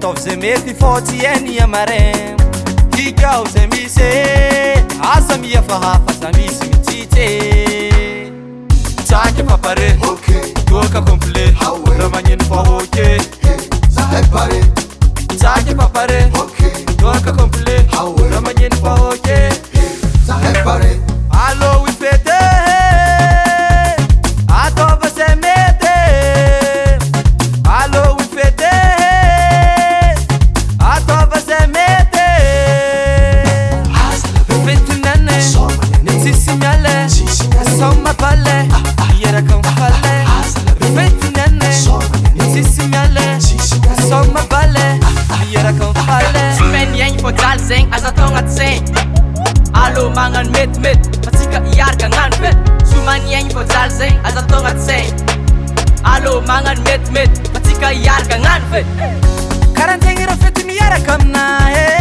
ataovy zay mety fô tsy hainy amarem hikao zay misy asa mihafahafa misy mitsitsy tsaky papare toaka complet raha magneno fahoke tsaky papare toaka complet raha magneno fahoke allo ifete ataova zay mety allo ifete ataova zay mety fetinane nitsisy miale soma bale iaraka mifale fetinane nitsisy miale soma bale iaraka mifale Semaine yang fo dal zeng aza tonga tseng allo mangan met fatsika iaraka ngano fet Sumani yang fo dal zeng aza tonga tseng allo mangan met fatsika iaraka ngano fet karantegny raha fety miaraka aminahy